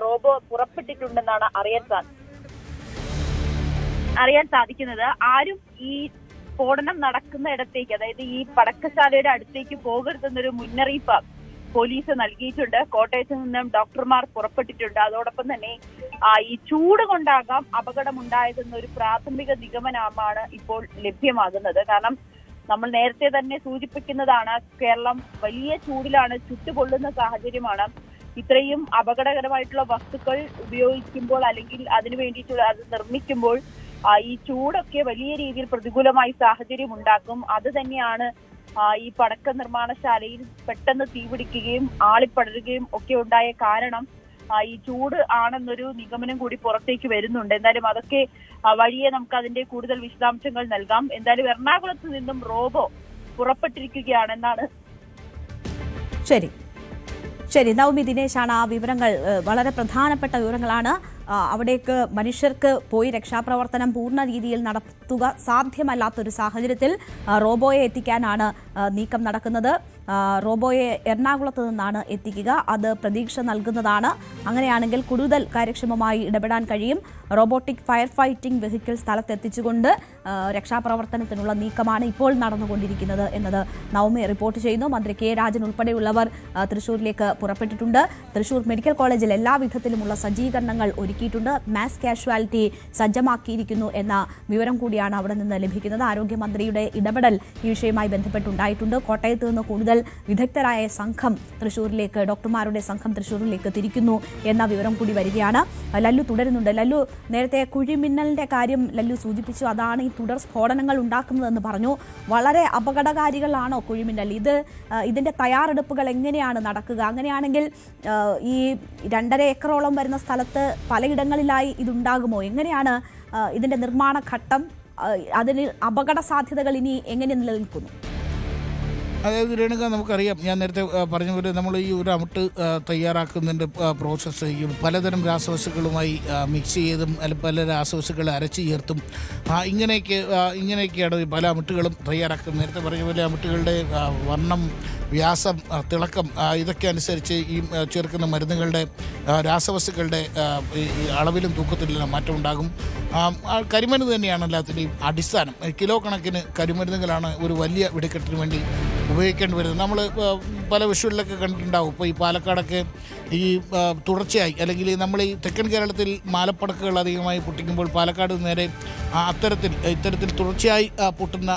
Robo പുറപ്പെട്ടിട്ടുണ്ടെന്നാണ് അറിയാൻ സാധിക്കുന്നത്. ആരും ഈ സ്ഫോടനം നടക്കുന്ന ഇടത്തേക്ക്, അതായത് ഈ പടക്കശാലയുടെ അടുത്തേക്ക് പോകരുതെന്നൊരു മുന്നറിയിപ്പ് പോലീസ് നൽകിയിട്ടുണ്ട്. കോട്ടയത്ത് നിന്നും ഡോക്ടർമാർ പുറപ്പെട്ടിട്ടുണ്ട്. അതോടൊപ്പം തന്നെ ഈ ചൂട് കൊണ്ടാകാം അപകടമുണ്ടായതെന്നൊരു പ്രാഥമിക നിഗമനമാണ് ഇപ്പോൾ ലഭ്യമാകുന്നത്. കാരണം നമ്മൾ നേരത്തെ തന്നെ സൂചിപ്പിക്കുന്നതാണ്, കേരളം വലിയ ചൂടിലാണ്, ചുട്ടുപൊള്ളുന്ന സാഹചര്യമാണ്. ഇത്രയും അപകടകരമായിട്ടുള്ള വസ്തുക്കൾ ഉപയോഗിക്കുമ്പോൾ അല്ലെങ്കിൽ അതിനു വേണ്ടിയിട്ടുള്ള അത് നിർമ്മിക്കുമ്പോൾ ഈ ചൂടൊക്കെ വലിയ രീതിയിൽ പ്രതികൂലമായി സാഹചര്യം ഉണ്ടാക്കും. അത് തന്നെയാണ് ഈ പടക്ക നിർമ്മാണശാലയിൽ പെട്ടെന്ന് തീപിടിക്കുകയും ആളിപ്പടരുകയും ഒക്കെ ഉണ്ടായ കാരണം. ഈ ചൂട് ആണെന്നൊരു നിഗമനം കൂടി പുറത്തേക്ക് വരുന്നുണ്ട്. എന്തായാലും അതൊക്കെ വഴിയെ നമുക്ക് അതിന്റെ കൂടുതൽ വിശദാംശങ്ങൾ നൽകാം. എന്തായാലും എറണാകുളത്ത് നിന്നും റോബോ പുറപ്പെട്ടിരിക്കുകയാണെന്നാണ്. ശരി നവമി ദിനേശാണ് ആ വിവരങ്ങൾ, വളരെ പ്രധാനപ്പെട്ട വിവരങ്ങളാണ്. അവിടേക്ക് മനുഷ്യർക്ക് പോയി രക്ഷാപ്രവർത്തനം പൂർണ്ണ രീതിയിൽ നടത്തുക സാധ്യമല്ലാത്തൊരു സാഹചര്യത്തിൽ റോബോയെ എത്തിക്കാനാണ് നീക്കം നടക്കുന്നത്. റോബോയെ എറണാകുളത്ത് നിന്നാണ് എത്തിക്കുക. അത് പ്രതീക്ഷ നൽകുന്നതാണ്. അങ്ങനെയാണെങ്കിൽ കൂടുതൽ കാര്യക്ഷമമായി ഇടപെടാൻ കഴിയും. റോബോട്ടിക് ഫയർ ഫൈറ്റിംഗ് വെഹിക്കിൾ സ്ഥലത്തെത്തിച്ചുകൊണ്ട് രക്ഷാപ്രവർത്തനത്തിനുള്ള നീക്കമാണ് ഇപ്പോൾ നടന്നുകൊണ്ടിരിക്കുന്നത് എന്നത് നവമി റിപ്പോർട്ട് ചെയ്യുന്നു. മന്ത്രി കെ രാജൻ ഉൾപ്പെടെയുള്ളവർ തൃശൂരിലേക്ക് പുറപ്പെട്ടിട്ടുണ്ട്. തൃശൂർ മെഡിക്കൽ കോളേജിൽ എല്ലാ വിധത്തിലുമുള്ള സജ്ജീകരണങ്ങൾ ഒരുക്കിയിട്ടുണ്ട്. മാസ് കാഷ്വാലിറ്റി സജ്ജമാക്കിയിരിക്കുന്നു എന്ന വിവരം കൂടിയാണ് അവിടെ നിന്ന് ലഭിക്കുന്നത്. ആരോഗ്യമന്ത്രിയുടെ ഇടപെടൽ ഈ വിഷയവുമായി ബന്ധപ്പെട്ടുണ്ടായിട്ടുണ്ട്. കോട്ടയത്ത് നിന്ന് കൂടുതൽ വിദഗ്ധരായ സംഘം തൃശൂരിലേക്ക്, ഡോക്ടർമാരുടെ സംഘം തൃശൂരിലേക്ക് തിരിക്കുന്നു എന്ന വിവരം കൂടി വരികയാണ്. ലല്ലു തുടരുന്നുണ്ട്. ലല്ലു, നേരത്തെ കുഴിമിന്നലിന്റെ കാര്യം ലല്ലു സൂചിപ്പിച്ചു. അതാണ് ഈ തുടർ സ്ഫോടനങ്ങൾ ഉണ്ടാക്കുന്നതെന്ന് പറഞ്ഞു. വളരെ അപകടകാരികളാണോ കുഴിമിന്നൽ? ഇതിന്റെ തയ്യാറെടുപ്പുകൾ എങ്ങനെയാണ് നടക്കുക? അങ്ങനെയാണെങ്കിൽ ഈ 2.5 ഏക്കറോളം വരുന്ന സ്ഥലത്ത് പലയിടങ്ങളിലായി ഇതുണ്ടാകുമോ? എങ്ങനെയാണ് ഇതിന്റെ നിർമ്മാണ ഘട്ടം? അതിന് അപകട സാധ്യതകൾ ഇനി എങ്ങനെ നിലനിൽക്കുന്നു? അതായത് രേണുക, നമുക്കറിയാം, ഞാൻ നേരത്തെ പറഞ്ഞ പോലെ നമ്മൾ ഈ ഒരു അമിട്ട് തയ്യാറാക്കുന്നതിൻ്റെ പ്രോസസ്സ് ഈ പലതരം രാസവസ്തുക്കളുമായി മിക്സ് ചെയ്തും പല രാസവസ്തുക്കൾ അരച്ച് ചേർത്തും ഇങ്ങനെയൊക്കെയാണ് പല അമിട്ടുകളും തയ്യാറാക്കുന്നത്. നേരത്തെ പറഞ്ഞ പോലെ അമിട്ടുകളുടെ വർണ്ണം, വ്യാസം, തിളക്കം ഇതൊക്കെ അനുസരിച്ച് ഈ ചേർക്കുന്ന മരുന്നുകളുടെ രാസവസ്തുക്കളുടെ അളവിലും തൂക്കത്തിലും മാറ്റം ഉണ്ടാകും. കരിമരുന്ന് തന്നെയാണ് എല്ലാത്തിൻ്റെയും അടിസ്ഥാനം. കിലോ കണക്കിന് കരിമരുന്നുകളാണ് ഒരു വലിയ വെടിക്കെട്ടിന് വേണ്ടി ഉപയോഗിക്കേണ്ടി വരുന്നത്. നമ്മൾ പല വിഷുകളിലൊക്കെ കണ്ടിട്ടുണ്ടാവും. ഇപ്പോൾ ഈ പാലക്കാടൊക്കെ ഈ തുടർച്ചയായി, അല്ലെങ്കിൽ നമ്മൾ ഈ തെക്കൻ കേരളത്തിൽ മാലപ്പടക്കുകൾ അധികമായി പൊട്ടിക്കുമ്പോൾ പാലക്കാട് നേരെ ഇത്തരത്തിൽ തുടർച്ചയായി പൊട്ടുന്ന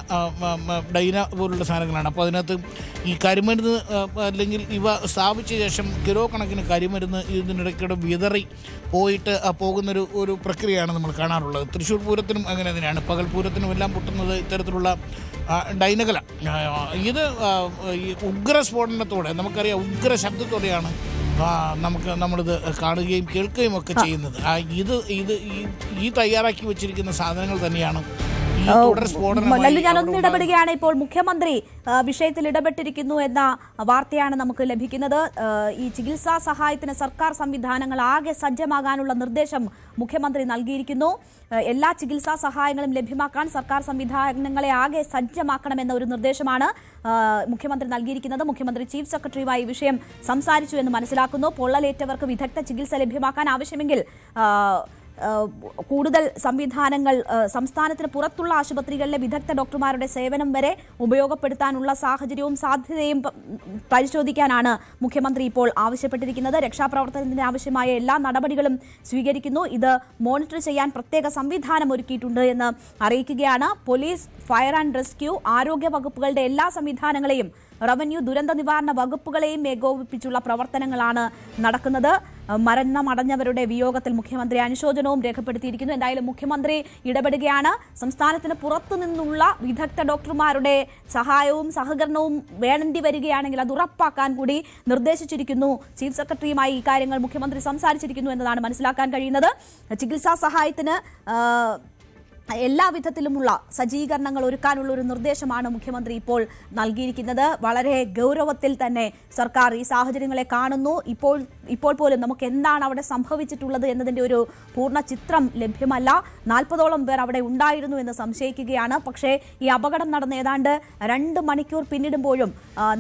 ഡൈന പോലുള്ള സാധനങ്ങളാണ്. അപ്പോൾ അതിനകത്ത് ഈ കരിമരുന്ന് അല്ലെങ്കിൽ ഇവ സ്ഥാപിച്ച ശേഷം കിലോ കണക്കിന് കരിമരുന്ന് ഇതിനിടയ്ക്കിടെ വിതറി പോകുന്നൊരു പ്രക്രിയയാണ് നമ്മൾ കാണാറുള്ളത്. തൃശ്ശൂർ പൂരത്തിനും അങ്ങനെ തന്നെയാണ്. പകൽ പൂരത്തിനും എല്ലാം പൊട്ടുന്നത് ഇത്തരത്തിലുള്ള ഡൈനകളാണ്. ഇത് ഈ ഉഗ്ര സ്ഫോടനത്തോടെ, നമുക്കറിയാം, ഉഗ്ര ശബ്ദത്തോടെയാണ് നമ്മളിത് കാണുകയും കേൾക്കുകയും ഒക്കെ ചെയ്യുന്നത്. ഈ തയ്യാറാക്കി വെച്ചിരിക്കുന്ന സാധനങ്ങൾ തന്നെയാണ് ഞാനൊന്ന് ഇടപെടുകയാണ്. ഇപ്പോൾ മുഖ്യമന്ത്രി വിഷയത്തിൽ ഇടപെട്ടിരിക്കുന്നു എന്ന വാർത്തയാണ് നമുക്ക് ലഭിക്കുന്നത്. ഈ ചികിത്സാ സഹായത്തിന് സർക്കാർ സംവിധാനങ്ങൾ ആകെ സജ്ജമാകാനുള്ള നിർദ്ദേശം മുഖ്യമന്ത്രി നൽകിയിരിക്കുന്നു. എല്ലാ ചികിത്സാ സഹായങ്ങളും ലഭ്യമാക്കാൻ സർക്കാർ സംവിധാനങ്ങളെ ആകെ സജ്ജമാക്കണമെന്ന ഒരു നിർദ്ദേശമാണ് മുഖ്യമന്ത്രി നൽകിയിരിക്കുന്നത്. മുഖ്യമന്ത്രി ചീഫ് സെക്രട്ടറിയുമായി ഈ വിഷയം സംസാരിച്ചു എന്ന് മനസ്സിലാക്കുന്നു. പൊള്ളലേറ്റവർക്ക് വിദഗ്ധ ചികിത്സ ലഭ്യമാക്കാൻ ആവശ്യമെങ്കിൽ കൂടുതൽ സംവിധാനങ്ങൾ സംസ്ഥാനത്തിന് പുറത്തുള്ള ആശുപത്രികളിലെ വിദഗ്ധ ഡോക്ടർമാരുടെ സേവനം വരെ ഉപയോഗപ്പെടുത്താനുള്ള സാഹചര്യവും സാധ്യതയും പരിശോധിക്കാനാണ് മുഖ്യമന്ത്രി ഇപ്പോൾ ആവശ്യപ്പെട്ടിരിക്കുന്നത്. രക്ഷാപ്രവർത്തനത്തിന് ആവശ്യമായ എല്ലാ നടപടികളും സ്വീകരിക്കുന്നു. ഇത് മോണിറ്റർ ചെയ്യാൻ പ്രത്യേക സംവിധാനം ഒരുക്കിയിട്ടുണ്ട് എന്ന് അറിയിക്കുകയാണ്. പോലീസ്, ഫയർ ആൻഡ് റെസ്ക്യൂ, ആരോഗ്യ വകുപ്പുകളുടെ എല്ലാ സംവിധാനങ്ങളെയും, റവന്യൂ, ദുരന്ത നിവാരണ വകുപ്പുകളെയും ഏകോപിപ്പിച്ചുള്ള പ്രവർത്തനങ്ങളാണ് നടക്കുന്നത്. മരണമടഞ്ഞവരുടെ വിയോഗത്തിൽ മുഖ്യമന്ത്രി അനുശോചനവും രേഖപ്പെടുത്തിയിരിക്കുന്നു. എന്തായാലും മുഖ്യമന്ത്രി ഇടപെടുകയാണ്. സംസ്ഥാനത്തിന് പുറത്തു നിന്നുള്ള വിദഗ്ധ ഡോക്ടർമാരുടെ സഹായവും സഹകരണവും വേണ്ടി വരികയാണെങ്കിൽ അത് ഉറപ്പാക്കാൻ കൂടി നിർദ്ദേശിച്ചിരിക്കുന്നു. ചീഫ് സെക്രട്ടറിയുമായി ഈ കാര്യങ്ങൾ മുഖ്യമന്ത്രി സംസാരിച്ചിരിക്കുന്നു എന്നതാണ് മനസ്സിലാക്കാൻ കഴിയുന്നത്. ചികിത്സാ സഹായത്തിന് എല്ലാ വിധത്തിലുമുള്ള സജ്ജീകരണങ്ങൾ ഒരുക്കാനുള്ള ഒരു നിർദ്ദേശമാണ് മുഖ്യമന്ത്രി ഇപ്പോൾ നൽകിയിരിക്കുന്നത്. വളരെ ഗൗരവത്തിൽ തന്നെ സർക്കാർ ഈ സാഹചര്യങ്ങളെ കാണുന്നു. ഇപ്പോൾ പോലും നമുക്ക് എന്താണ് അവിടെ സംഭവിച്ചിട്ടുള്ളത് എന്നതിൻ്റെ ഒരു പൂർണ്ണ ചിത്രം ലഭ്യമല്ല. 40ഓളം പേർ അവിടെ ഉണ്ടായിരുന്നു എന്ന് സംശയിക്കുകയാണ്. പക്ഷേ ഈ അപകടം നടന്ന് ഏതാണ്ട് 2 മണിക്കൂർ പിന്നിടുമ്പോഴും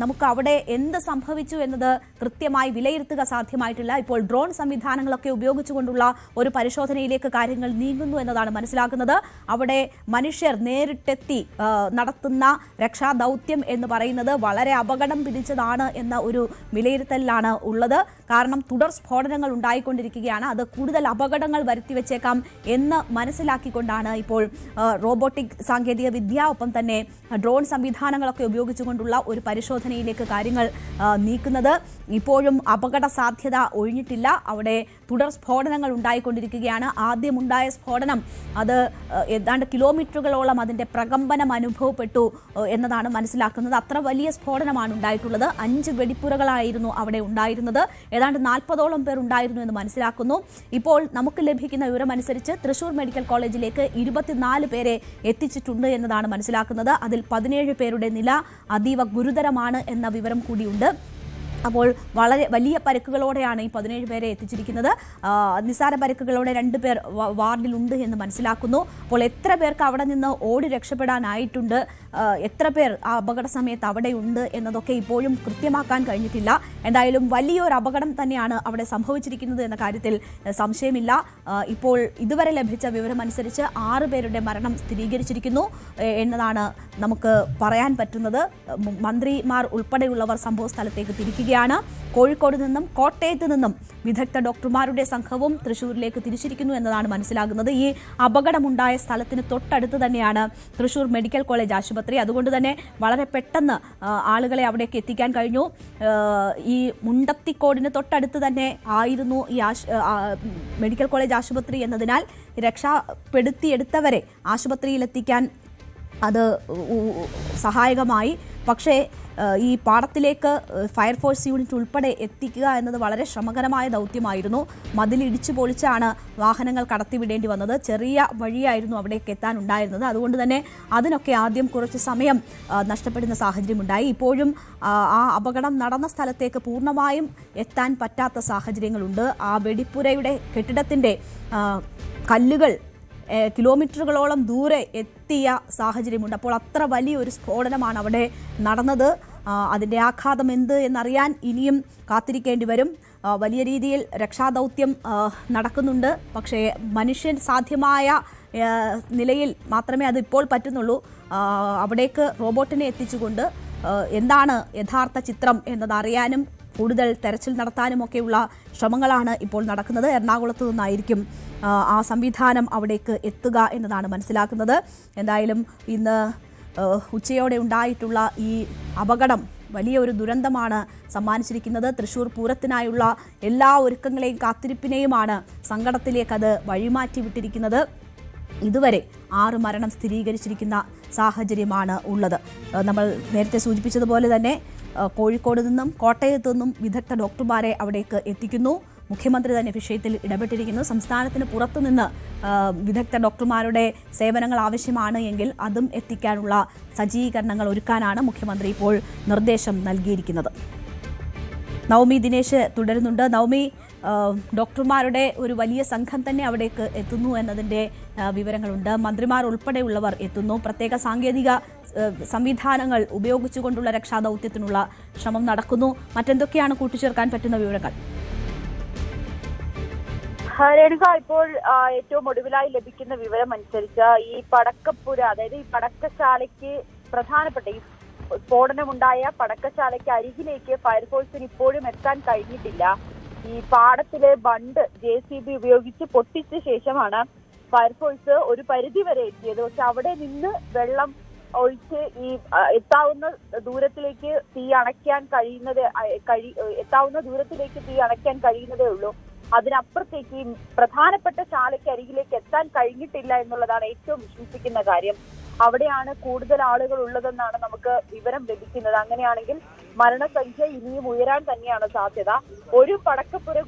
നമുക്ക് അവിടെ എന്ത് സംഭവിച്ചു എന്നത് കൃത്യമായി വിലയിരുത്തുക സാധ്യമായിട്ടില്ല. ഇപ്പോൾ ഡ്രോൺ സംവിധാനങ്ങളൊക്കെ ഉപയോഗിച്ചുകൊണ്ടുള്ള ഒരു പരിശോധനയിലേക്ക് കാര്യങ്ങൾ നീങ്ങുന്നു എന്നതാണ് മനസ്സിലാക്കുന്നത്. അവിടെ മനുഷ്യർ നേരിട്ടെത്തി നടത്തുന്ന രക്ഷാദൗത്യം എന്ന് പറയുന്നത് വളരെ അപകടം പിടിച്ചതാണ് എന്ന ഒരു വിലയിരുത്തലിലാണ് ഉള്ളത്. കാരണം തുടർ സ്ഫോടനങ്ങൾ ഉണ്ടായിക്കൊണ്ടിരിക്കുകയാണ്. അത് കൂടുതൽ അപകടങ്ങൾ വരുത്തിവെച്ചേക്കാം എന്ന് മനസ്സിലാക്കിക്കൊണ്ടാണ് ഇപ്പോൾ റോബോട്ടിക് സാങ്കേതിക വിദ്യ ഒപ്പം തന്നെ ഡ്രോൺ സംവിധാനങ്ങളൊക്കെ ഉപയോഗിച്ചുകൊണ്ടുള്ള ഒരു പരിശോധനയിലേക്ക് കാര്യങ്ങൾ നീക്കുന്നത്. ഇപ്പോഴും അപകട സാധ്യത ഒഴിഞ്ഞിട്ടില്ല. അവിടെ തുടർ സ്ഫോടനങ്ങൾ ഉണ്ടായിക്കൊണ്ടിരിക്കുകയാണ്. ആദ്യമുണ്ടായ സ്ഫോടനം അത് ഏതാണ്ട് കിലോമീറ്ററുകളോളം അതിൻ്റെ പ്രകമ്പനം അനുഭവപ്പെട്ടു എന്നതാണ് മനസ്സിലാക്കുന്നത്. അത്ര വലിയ സ്ഫോടനമാണ് ഉണ്ടായിട്ടുള്ളത്. 5 വെടിപ്പുരകളായിരുന്നു അവിടെ ഉണ്ടായിരുന്നത്. ഏതാണ്ട് 40ഓളം പേർ ഉണ്ടായിരുന്നു എന്ന് മനസ്സിലാക്കുന്നു. ഇപ്പോൾ നമുക്ക് ലഭിക്കുന്ന വിവരമനുസരിച്ച് തൃശൂർ മെഡിക്കൽ കോളേജിലേക്ക് 24 പേരെ എത്തിച്ചിട്ടുണ്ട് എന്നതാണ് മനസ്സിലാക്കുന്നത്. അതിൽ 17 പേരുടെ നില അതീവ ഗുരുതരമാണ് എന്ന വിവരം കൂടിയുണ്ട്. അപ്പോൾ വളരെ വലിയ പരിക്കുകളോടെയാണ് ഈ 17 പേരെ എത്തിച്ചിരിക്കുന്നത്. നിസ്സാര പരിക്കുകളോടെ 2 പേർ വാർഡിലുണ്ട് എന്ന് മനസ്സിലാക്കുന്നു. അപ്പോൾ എത്ര പേർക്ക് അവിടെ നിന്ന് ഓടി രക്ഷപ്പെടാനായിട്ടുണ്ട്, എത്ര പേർ ആ അപകട സമയത്ത് അവിടെയുണ്ട് എന്നതൊക്കെ ഇപ്പോഴും കൃത്യമാക്കാൻ കഴിഞ്ഞിട്ടില്ല. എന്തായാലും വലിയൊരു അപകടം തന്നെയാണ് അവിടെ സംഭവിച്ചിരിക്കുന്നത് എന്ന കാര്യത്തിൽ സംശയമില്ല. ഇപ്പോൾ ഇതുവരെ ലഭിച്ച വിവരമനുസരിച്ച് 6 പേരുടെ മരണം സ്ഥിരീകരിച്ചിരിക്കുന്നു എന്നതാണ് നമുക്ക് പറയാൻ പറ്റുന്നത്. മന്ത്രിമാർ ഉൾപ്പെടെയുള്ളവർ സംഭവ സ്ഥലത്തേക്ക് തിരിക്കുകയാണ്. കോഴിക്കോട് നിന്നും കോട്ടയത്ത് നിന്നും വിദഗ്ധ ഡോക്ടർമാരുടെ സംഘവും തൃശ്ശൂരിലേക്ക് തിരിച്ചിരിക്കുന്നു എന്നതാണ് മനസ്സിലാകുന്നത്. ഈ അപകടമുണ്ടായ സ്ഥലത്തിന് തൊട്ടടുത്ത് തന്നെയാണ് തൃശ്ശൂർ മെഡിക്കൽ കോളേജ് ആശുപത്രി. അതുകൊണ്ട് തന്നെ വളരെ പെട്ടെന്ന് ആളുകളെ അവിടേക്ക് എത്തിക്കാൻ കഴിഞ്ഞു. ഈ മുണ്ടത്തിക്കോടിന് തൊട്ടടുത്ത് തന്നെ ആയിരുന്നു ഈ മെഡിക്കൽ കോളേജ് ആശുപത്രി എന്നതിനാൽ രക്ഷപ്പെടുത്തിയെടുത്തവരെ ആശുപത്രിയിലെത്തിക്കാൻ അത് സഹായകമായി. പക്ഷേ ഈ പാടത്തിലേക്ക് ഫയർഫോഴ്സ് യൂണിറ്റ് ഉൾപ്പെടെ എത്തിക്കുക എന്നത് വളരെ ശ്രമകരമായ ദൗത്യമായിരുന്നു. മതിലിടിച്ചു പൊളിച്ചാണ് വാഹനങ്ങൾ കടത്തിവിടേണ്ടി വന്നത്. ചെറിയ വഴിയായിരുന്നു അവിടേക്ക് എത്താനുണ്ടായിരുന്നത്. അതുകൊണ്ട് തന്നെ അതിനൊക്കെ ആദ്യം കുറച്ച് സമയം നഷ്ടപ്പെടുന്ന സാഹചര്യമുണ്ടായി. ഇപ്പോഴും ആ അപകടം നടന്ന സ്ഥലത്തേക്ക് പൂർണ്ണമായും എത്താൻ പറ്റാത്ത സാഹചര്യങ്ങളുണ്ട്. ആ വെടിപ്പുരയുടെ കെട്ടിടത്തിൻ്റെ കല്ലുകൾ കിലോമീറ്ററുകളോളം ദൂരെ എത്തിയ സാഹചര്യമുണ്ട്. അപ്പോൾ അത്ര വലിയൊരു സ്ഫോടനമാണ് അവിടെ നടന്നത്. അതിൻ്റെ ആഘാതം എന്ത് എന്നറിയാൻ ഇനിയും കാത്തിരിക്കേണ്ടി വരും. വലിയ രീതിയിൽ രക്ഷാദൗത്യം നടക്കുന്നുണ്ട്. പക്ഷേ മനുഷ്യൻ സാധ്യമായ നിലയിൽ മാത്രമേ അത് ഇപ്പോൾ പറ്റുന്നുള്ളൂ. അവിടേക്ക് റോബോട്ടിനെ എത്തിച്ചുകൊണ്ട് എന്താണ് യഥാർത്ഥ ചിത്രം എന്നതറിയാനും കൂടുതൽ തെരച്ചിൽ നടത്താനുമൊക്കെയുള്ള ശ്രമങ്ങളാണ് ഇപ്പോൾ നടക്കുന്നത്. എറണാകുളത്ത് നിന്നായിരിക്കും ആ സംവിധാനം അവിടേക്ക് എത്തുക എന്നതാണ് മനസ്സിലാക്കുന്നത്. എന്തായാലും ഇന്ന് ഉച്ചയോടെ ഉണ്ടായിട്ടുള്ള ഈ അപകടം വലിയൊരു ദുരന്തമാണ് സമ്മാനിച്ചിരിക്കുന്നത്. തൃശ്ശൂർ പൂരത്തിനായുള്ള എല്ലാ ഒരുക്കങ്ങളെയും കാത്തിരിപ്പിനെയുമാണ് സങ്കടത്തിലേക്ക് അത് വഴിമാറ്റി വിട്ടിരിക്കുന്നത്. ഇതുവരെ 6 മരണം സ്ഥിരീകരിച്ചിരിക്കുന്ന സാഹചര്യമാണ് ഉള്ളത്. നമ്മൾ നേരത്തെ സൂചിപ്പിച്ചതുപോലെ തന്നെ കോഴിക്കോട് നിന്നും കോട്ടയത്തു നിന്നും വിദഗ്ധ ഡോക്ടർമാരെ അവിടേക്ക് എത്തിക്കുന്നു. മുഖ്യമന്ത്രി തന്നെ വിഷയത്തിൽ ഇടപെട്ടിരിക്കുന്നു. സംസ്ഥാനത്തിന് പുറത്തുനിന്ന് വിദഗ്ധ ഡോക്ടർമാരുടെ സേവനങ്ങൾ ആവശ്യമാണ് എങ്കിൽ അതും എത്തിക്കാനുള്ള സജ്ജീകരണങ്ങൾ ഒരുക്കാനാണ് മുഖ്യമന്ത്രി ഇപ്പോൾ നിർദ്ദേശം നൽകിയിരിക്കുന്നത്. നവമി ദിനേശ് തുടരുന്നുണ്ട്. നവമി, ഡോക്ടർമാരുടെ ഒരു വലിയ സംഘം തന്നെ അവിടേക്ക് എത്തുന്നു എന്നതിൻ്റെ വിവരങ്ങളുണ്ട്. മന്ത്രിമാർ ഉൾപ്പെടെയുള്ളവർ എത്തുന്നു. പ്രത്യേക സാങ്കേതിക സംവിധാനങ്ങൾ ഉപയോഗിച്ചുകൊണ്ടുള്ള രക്ഷാദൗത്യത്തിനുള്ള ശ്രമം നടക്കുന്നു. മറ്റെന്തൊക്കെയാണ് കൂട്ടിച്ചേർക്കാൻ പറ്റുന്ന വിവരങ്ങൾ? രേണുക, ഇപ്പോൾ ഏറ്റവും ഒടുവിലായി ലഭിക്കുന്ന വിവരം അനുസരിച്ച് ഈ പടക്കപ്പുര, അതായത് ഈ പടക്കശാലയ്ക്ക് പ്രധാനപ്പെട്ട ഈ സ്ഫോടനമുണ്ടായ പടക്കശാലയ്ക്ക് അരികിലേക്ക് ഫയർഫോഴ്സിന് ഇപ്പോഴും എത്താൻ കഴിഞ്ഞിട്ടില്ല. ഈ പാടത്തിലെ ബണ്ട് JCB ഉപയോഗിച്ച് പൊട്ടിച്ച ശേഷമാണ് ഫയർഫോഴ്സ് ഒരു പരിധി വരെ എത്തിയത്. പക്ഷെ അവിടെ നിന്ന് വെള്ളം ഒഴിച്ച് ഈ എത്താവുന്ന ദൂരത്തിലേക്ക് തീ അണയ്ക്കാൻ കഴിയുന്നതേ ഉള്ളൂ. അതിനപ്പുറത്തേക്ക് പ്രധാനപ്പെട്ട ശാലയ്ക്ക് അരികിലേക്ക് എത്താൻ കഴിഞ്ഞിട്ടില്ല എന്നുള്ളതാണ് ഏറ്റവും വിശ്വസിക്കുന്ന കാര്യം. അവിടെയാണ് കൂടുതൽ ആളുകൾ ഉള്ളതെന്നാണ് നമുക്ക് വിവരം ലഭിക്കുന്നത്. അങ്ങനെയാണെങ്കിൽ മരണസംഖ്യ ഇനിയും ഉയരാൻ തന്നെയാണ് സാധ്യത. ഒരു പടക്കപ്പുരയിൽ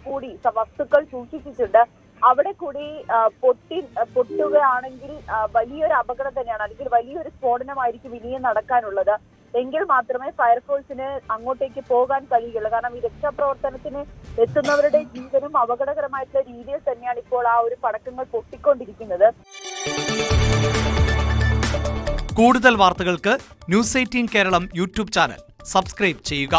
കൂടി വസ്തുക്കൾ സൂക്ഷിച്ചിട്ടുണ്ട്. അവിടെ കൂടി പൊട്ടുകയാണെങ്കിൽ വലിയൊരു അപകടം തന്നെയാണ്, അല്ലെങ്കിൽ വലിയൊരു സ്ഫോടനമായിരിക്കും ഇനിയും നടക്കാനുള്ളത്. എങ്കിൽ മാത്രമേ ഫയർഫോഴ്സിന് അങ്ങോട്ടേക്ക് പോകാൻ കഴിയുകയുള്ളൂ. കാരണം ഈ രക്ഷാപ്രവർത്തനത്തിന് എത്തുന്നവരുടെ ജീവനും അപകടകരമായിട്ടുള്ള രീതിയിൽ തന്നെയാണ് ഇപ്പോൾ ആ ഒരു പടക്കങ്ങൾ പൊട്ടിക്കൊണ്ടിരിക്കുന്നത്. കൂടുതൽ വാർത്തകൾക്ക് news 18 Keralam YouTube channel subscribe ചെയ്യുക.